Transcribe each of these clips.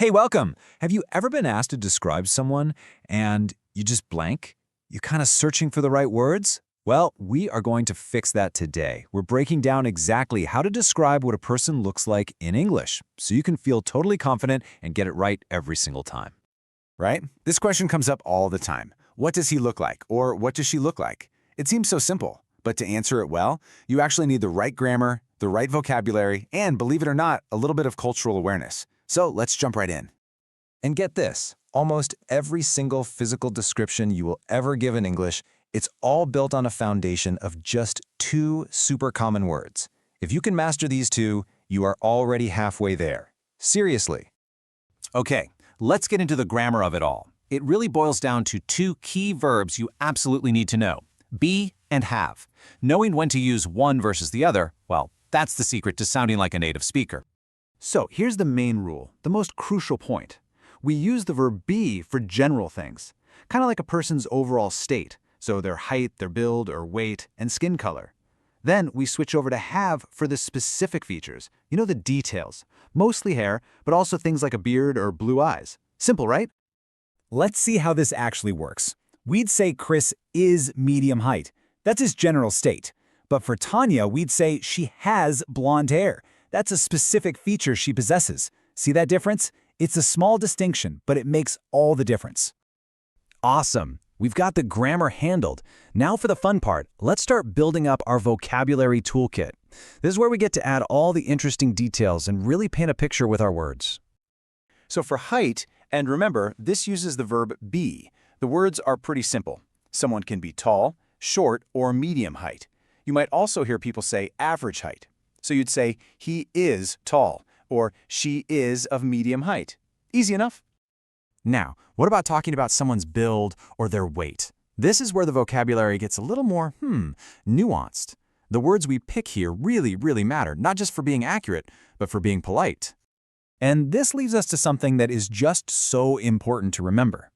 Hey, welcome! Have you ever been asked to describe someone and you just blank? You're kind of searching for the right words? Well, we are going to fix that today. We're breaking down exactly how to describe what a person looks like in English, so you can feel totally confident and get it right every single time. Right? This question comes up all the time. What does he look like? Or what does she look like? It seems so simple, but to answer it well, you actually need the right grammar, the right vocabulary, and believe it or not, a little bit of cultural awareness. So let's jump right in. And get this, almost every single physical description you will ever give in English, it's all built on a foundation of just two super common words. If you can master these two, you are already halfway there. Seriously. Okay, let's get into the grammar of it all. It really boils down to two key verbs you absolutely need to know: be and have. Knowing when to use one versus the other, well, that's the secret to sounding like a native speaker. So here's the main rule, the most crucial point. We use the verb be for general things, kind of like a person's overall state, so their height, their build or weight, and skin color. Then we switch over to have for the specific features, the details, mostly hair, but also things like a beard or blue eyes. Simple, right? Let's see how this actually works. We'd say Chris is medium height. That's his general state. But for Tanya, we'd say she has blonde hair. That's a specific feature she possesses. See that difference? It's a small distinction, but it makes all the difference. Awesome! We've got the grammar handled. Now for the fun part, let's start building up our vocabulary toolkit. This is where we get to add all the interesting details and really paint a picture with our words. So for height, and remember, this uses the verb be. The words are pretty simple. Someone can be tall, short, or medium height. You might also hear people say average height. So you'd say, he is tall, or she is of medium height. Easy enough. Now, what about talking about someone's build or their weight? This is where the vocabulary gets a little more, nuanced. The words we pick here really matter, not just for being accurate, but for being polite. And this leads us to something that is just so important to remember.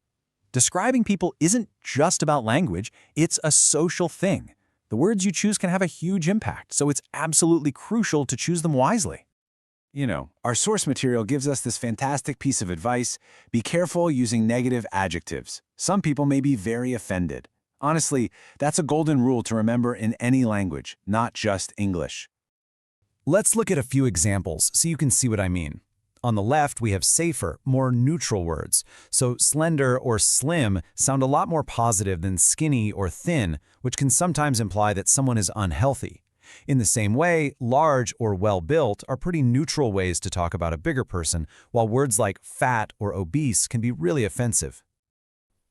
Describing people isn't just about language, it's a social thing. The words you choose can have a huge impact, so it's absolutely crucial to choose them wisely. Our source material gives us this fantastic piece of advice: be careful using negative adjectives. Some people may be very offended. Honestly, that's a golden rule to remember in any language, not just English. Let's look at a few examples so you can see what I mean. On the left, we have safer, more neutral words. So slender or slim sound a lot more positive than skinny or thin, which can sometimes imply that someone is unhealthy. In the same way, large or well-built are pretty neutral ways to talk about a bigger person, while words like fat or obese can be really offensive.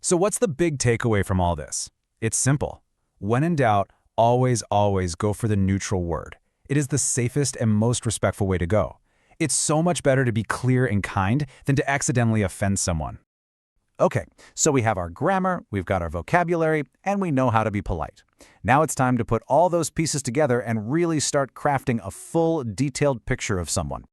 So what's the big takeaway from all this? It's simple. When in doubt, always go for the neutral word. It is the safest and most respectful way to go. It's so much better to be clear and kind than to accidentally offend someone. Okay, so we have our grammar, we've got our vocabulary, and we know how to be polite. Now it's time to put all those pieces together and really start crafting a full, detailed picture of someone.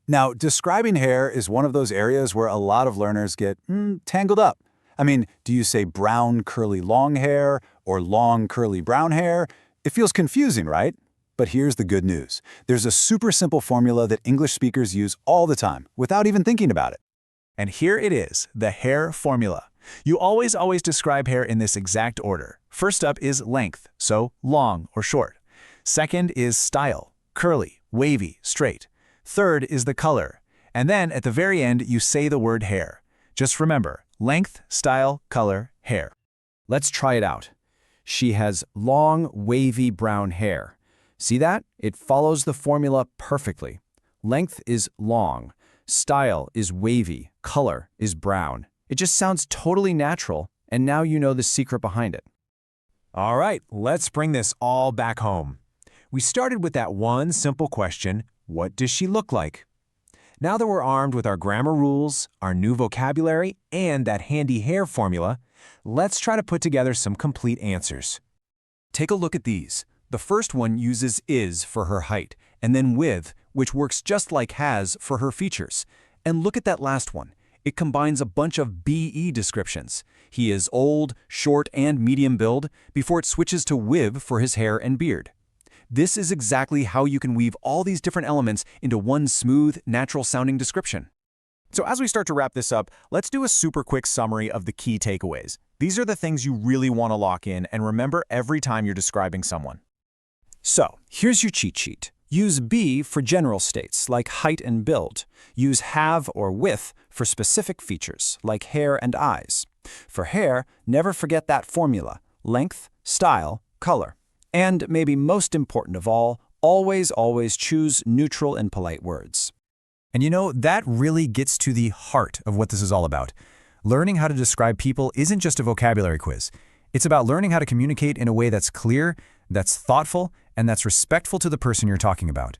Now, describing hair is one of those areas where a lot of learners get tangled up. Do you say brown, curly, long hair or long, curly, brown hair? It feels confusing, right? But here's the good news. There's a super simple formula that English speakers use all the time without even thinking about it. And here it is, the hair formula. You always describe hair in this exact order. First up is length, so long or short. Second is style, curly, wavy, straight. Third is the color. And then at the very end, you say the word hair. Just remember, length, style, color, hair. Let's try it out. She has long, wavy brown hair. See that? It follows the formula perfectly. Length is long, style is wavy, color is brown. It just sounds totally natural, and now you know the secret behind it. All right, let's bring this all back home. We started with that one simple question: what does she look like? Now that we're armed with our grammar rules, our new vocabulary, and that handy hair formula, let's try to put together some complete answers. Take a look at these. The first one uses is for her height, and then with, which works just like has for her features. And look at that last one. It combines a bunch of BE descriptions. He is old, short, and medium build before it switches to with for his hair and beard. This is exactly how you can weave all these different elements into one smooth, natural-sounding description. So as we start to wrap this up, let's do a super quick summary of the key takeaways. These are the things you really want to lock in and remember every time you're describing someone. So, here's your cheat sheet. Use be for general states, like height and build. Use have or with for specific features, like hair and eyes. For hair, never forget that formula: length, style, color. And maybe most important of all, always choose neutral and polite words. And you know, that really gets to the heart of what this is all about. Learning how to describe people isn't just a vocabulary quiz. It's about learning how to communicate in a way that's clear, that's thoughtful, and that's respectful to the person you're talking about.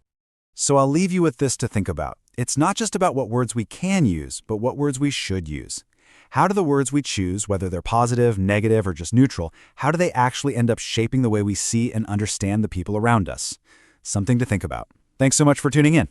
So I'll leave you with this to think about. It's not just about what words we can use, but what words we should use. How do the words we choose, whether they're positive, negative, or just neutral, how do they actually end up shaping the way we see and understand the people around us? Something to think about. Thanks so much for tuning in.